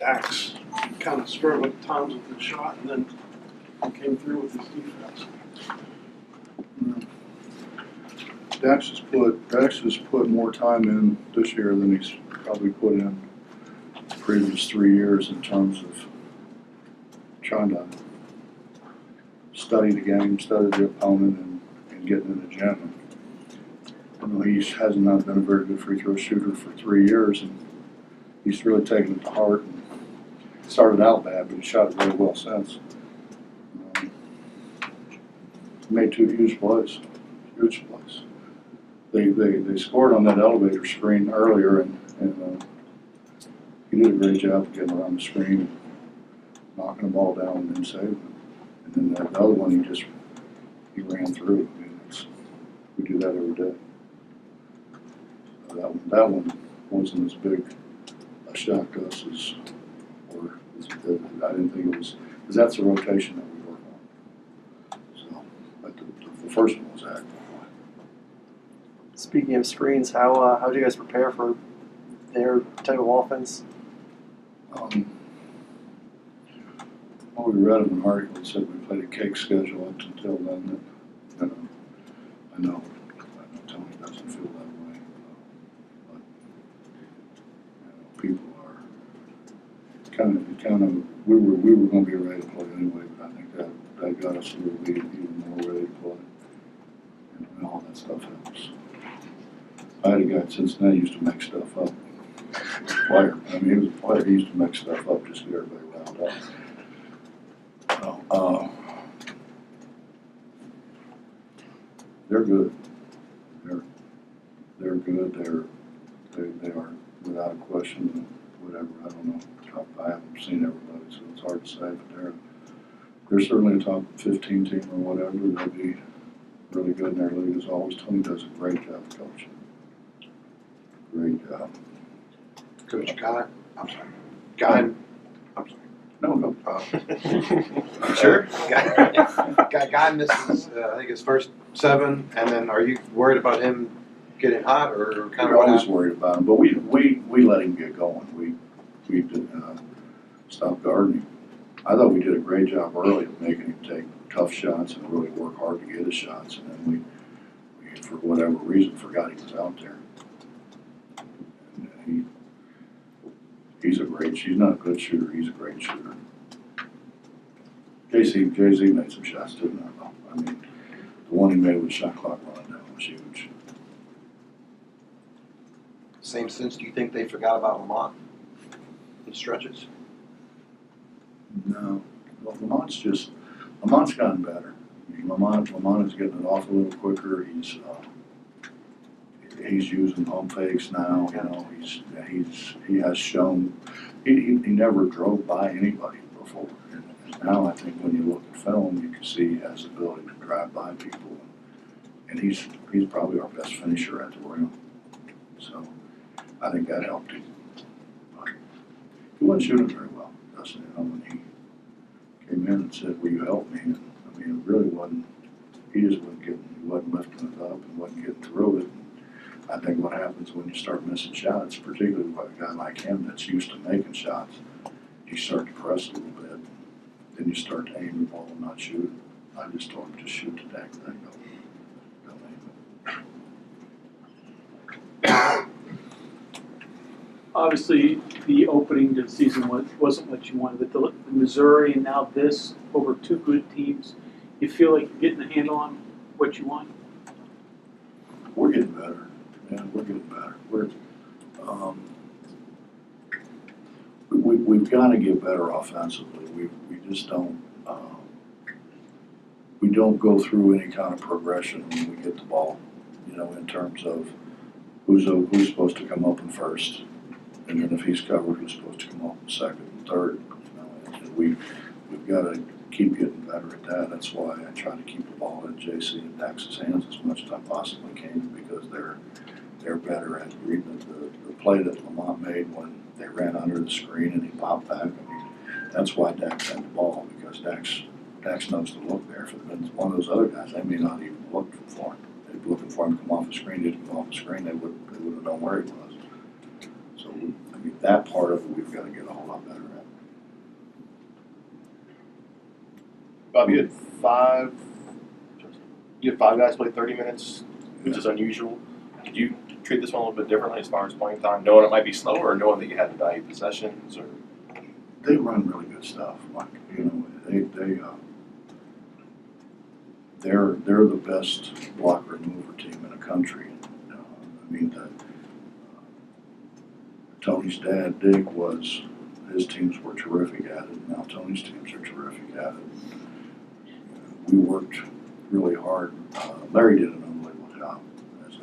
Dax kind of struggled at times with his shot and then came through with his defense. Dax has put more time in this year than he's probably put in the previous 3 years in terms of trying to study the game, study the opponent, and getting in the gym. He has not been a very good free throw shooter for 3 years, and he's really taken it to heart. And started out bad, but he shot it very well since. Made 2 huge plays, huge plays. They scored on that elevator screen earlier, and he did a great job of getting around the screen, and knocking the ball down and then saving it. And then the other one, he ran through. I mean, we do that every day. That one wasn't as big a shock to us as, I didn't think it was, because that's a rotation that we work on. So, but the first one was active. Speaking of screens, how do you guys prepare for their type of offense? Well, we read in an article that said we played a cake schedule up until then. I know Tony doesn't feel that way, but people are kind of. We were going to be ready to play anyway, but I think that got us a little bit even more ready to play. And all that stuff helps. I had a guy at Cincinnati used to make stuff up. Player. I mean, he was a player. He used to make stuff up just to get everybody riled up. They're good. They're good. They are without a question. Whatever, I don't know. I haven't seen everybody, so it's hard to say. But they're certainly a top 15 team or whatever. They'll be really good in their league as always. Tony does a great job coaching. Great job. Coach Guy, I'm sorry. Guy, I'm sorry. No. Sure. Guy misses, I think his first 7, and then are you worried about him getting hot or kind of? We're always worried about him, but we let him get going. We did stop guarding him. I thought we did a great job early of making him take tough shots and really work hard to get his shots, and then we for whatever reason forgot he was out there. And he's not a good shooter. He's a great shooter. JZ made some shots too. I mean, the one he made with shot clock running down was huge. Same sense, do you think they forgot about Lamont in stretches? No. Well, Lamont's gotten better. I mean, Lamont is getting it off a little quicker. He's using pump fakes now. You know, he has shown he never drove by anybody before. And now I think when you look at film, you can see he has the ability to drive by people. And he's probably our best finisher at the rim. So I think that helped him. But he wasn't shooting very well, Dustin. You know, when he came in and said, "Will you help me?" And I mean, it really wasn't. He wasn't lifting it up and wasn't getting through it. I think what happens when you start missing shots, particularly by a guy like him that's used to making shots, you start to press a little bit. Then you start to aim the ball and not shoot. I just told him to shoot the dang thing. Don't aim it. Obviously, the opening to the season wasn't what you wanted, but the Missouri and now this over 2 good teams, you feel like you're getting a handle on what you want? We're getting better. Yeah, we're getting better. We've got to get better offensively. We just don't. We don't go through any kind of progression when we get the ball. You know, in terms of who's supposed to come up in first, and then if he's covered, who's supposed to come up in second and third. You know, and we've got to keep getting better at that. That's why I try to keep the ball in JC and Dax's hands as much as I possibly can, because they're better at reading the play that Lamont made when they ran under the screen and he popped back. I mean, that's why Dax had the ball, because Dax knows to look there. If it had been one of those other guys, they may not even look for him. They'd be looking for him to come off the screen. Didn't come off the screen, they would have known where he was. So I mean, that part of it we've got to get a whole lot better at. Bob, you had five guys play 30 minutes, which is unusual. Did you treat this one a little bit differently as far as playing time, knowing it might be slower, or knowing that you had to value possessions, or? They run really good stuff, Mike. You know, they're the best block remover team in the country. I mean, Tony's dad, Dick, his teams were terrific at it. Now Tony's teams are terrific at it. We worked really hard. Larry did an unbelievable job,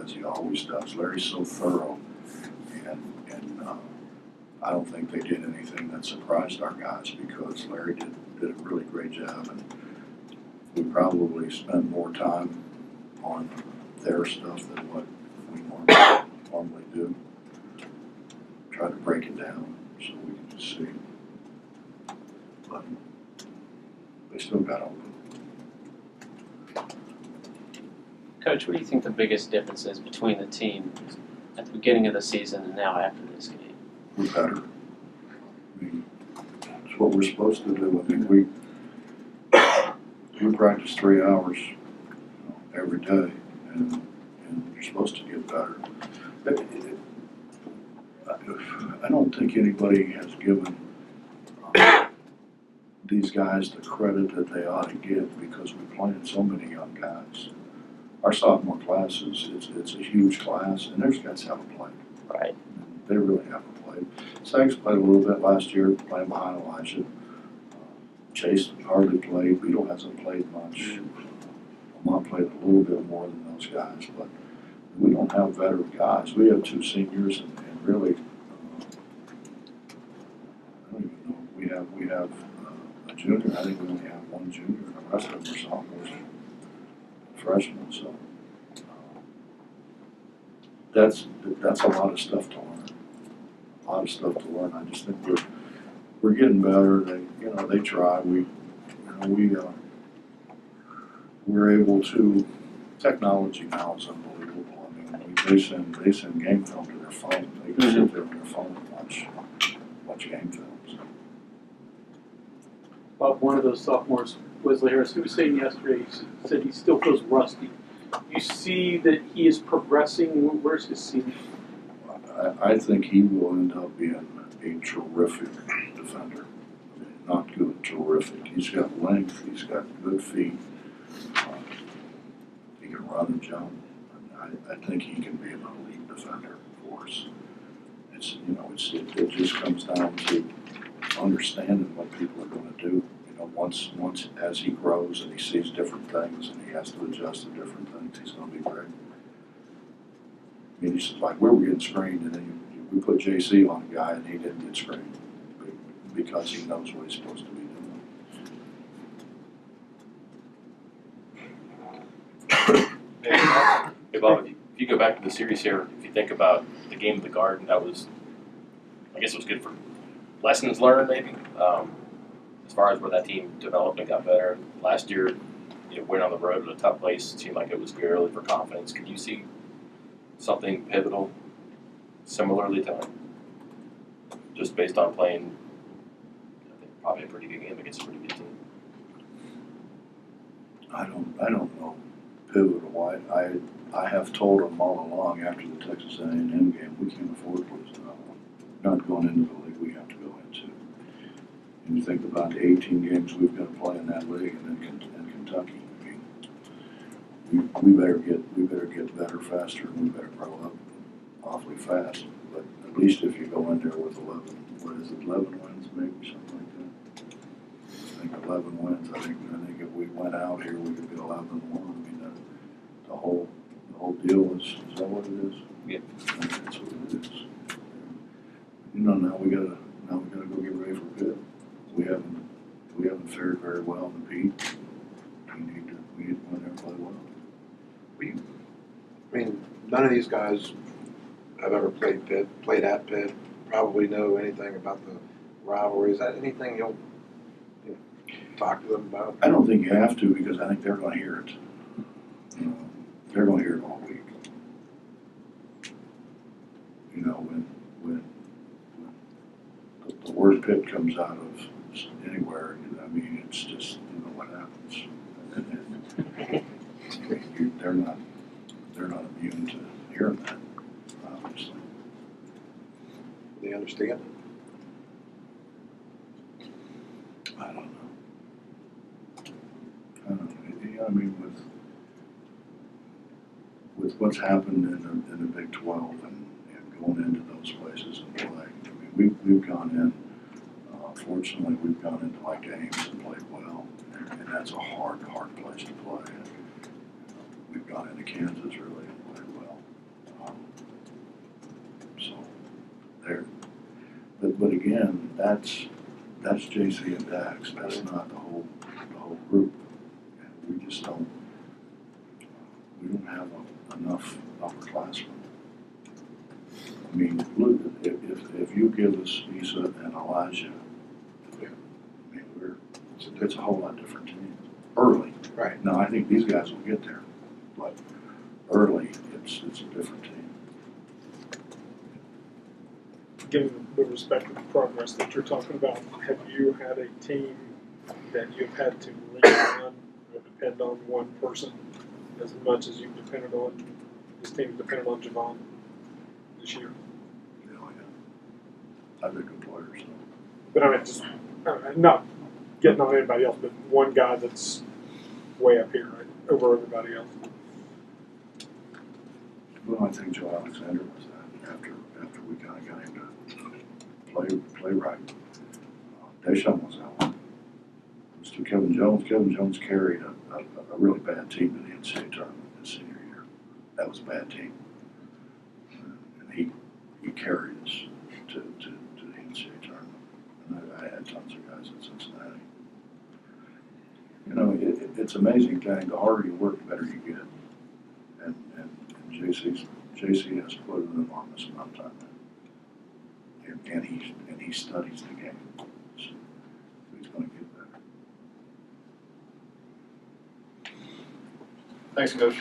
as he always does. Larry's so thorough, and I don't think they did anything that surprised our guys, because Larry did a really great job, and we probably spent more time on their stuff than what we normally do. Try to break it down so we can just see. But they still got open. Coach, what do you think the biggest difference is between the team at the beginning of the season and now after this game? We're better. I mean, it's what we're supposed to do. I mean, we practice 3 hours every day, and you're supposed to get better. I don't think anybody has given these guys the credit that they ought to get, because we played so many young guys. Our sophomore class it's a huge class, and there's guys that haven't played. Right. They really haven't played. Sags played a little bit last year, playing behind Elijah. Chase hardly played. Beetle hasn't played much. Lamont played a little bit more than those guys, but we don't have veteran guys. We have 2 seniors, and really, I don't even know. We have a junior. I think we only have 1 junior, and the rest of them are sophomores, freshmen. So that's a lot of stuff to learn. A lot of stuff to learn. I just think we're getting better. They try. We're able to. Technology now is unbelievable. I mean, they send game film to their phone. They can sit there on their phone and watch game films. Bob, one of those sophomores, Wesley Harris, he was saying yesterday, he said he still feels rusty. You see that he is progressing. Where's his ceiling? I think he will end up being a terrific defender. Not good, terrific. He's got length. He's got good feet. He can run and jump. I think he can be an elite defender for us. It just comes down to understanding what people are going to do. Once as he grows and he sees different things and he has to adjust to different things, he's going to be great. I mean, he's like, we were getting screened, and then we put JC on a guy and he didn't get screened because he knows what he's supposed to be doing. Hey Bob, if you go back to the series here, if you think about the game of the Garden, I guess it was good for lessons learned, maybe, as far as where that team developed and got better. Last year, went on the road at a tough place. It seemed like it was good early for confidence. Could you see something pivotal similarly to just based on playing, I think, probably a pretty good game against a pretty good team? I don't know. Pivotal. I have told them all along after the Texas A&M game, we can't afford to lose another one. Not going into the league we have to go into. And you think about the 18 games we've got to play in that league, and then in Kentucky. I mean, we better get better faster, and we better grow up awfully fast. But at least if you go in there with 11 wins, maybe something like that. I think 11 wins. I think if we went out here, we could be 11-1. I mean, the whole deal is that what it is? Yeah. I think that's what it is. Now we gotta go get ready for Pitt. We haven't fared very well in the Pete. We need to go in there and play well. I mean, none of these guys have ever played at Pitt, probably know anything about the rivalry. Is that anything you'll talk to them about? I don't think you have to, because I think they're going to hear it. They're going to hear it all week. When the word Pitt comes out of anywhere, I mean, it's just what happened. they're not immune to hearing that, obviously. They understand? I don't know. I mean, with what's happened in the Big 12 and going into those places and play, I mean, we've gone in, fortunately, we've gone into like games and played well, and that's a hard place to play. We've gone into Kansas really and played well. So there, but again, that's JC and Dax. That's not the whole group. And we just don't have enough upperclassmen. I mean, look, if you give us Issa and Elijah, I mean, it's a whole lot different team. Early. Right. Now, I think these guys will get there, but early, it's a different team. Given the respective progress that you're talking about, have you had a team that you've had to lean on or depend on one person as much as you've depended on, this team depended on Javon this year? You know, yeah. I've been good players, so. But I mean, just not getting on anybody else, but one guy that's way up here, right, over everybody else. Well, I think Joe Alexander was that after we kind of got him to play right. Deshaun was that one. It was to Kevin Jones. Kevin Jones carried a really bad team to the NCAA tournament his senior year. That was a bad team. And he carried us to the NCAA tournament. And I had tons of guys at Cincinnati. You know, it's an amazing thing. The harder you work, the better you get. And JC has put an enormous amount of time in. And he studies the game. So he's going to get better. Thanks, Coach.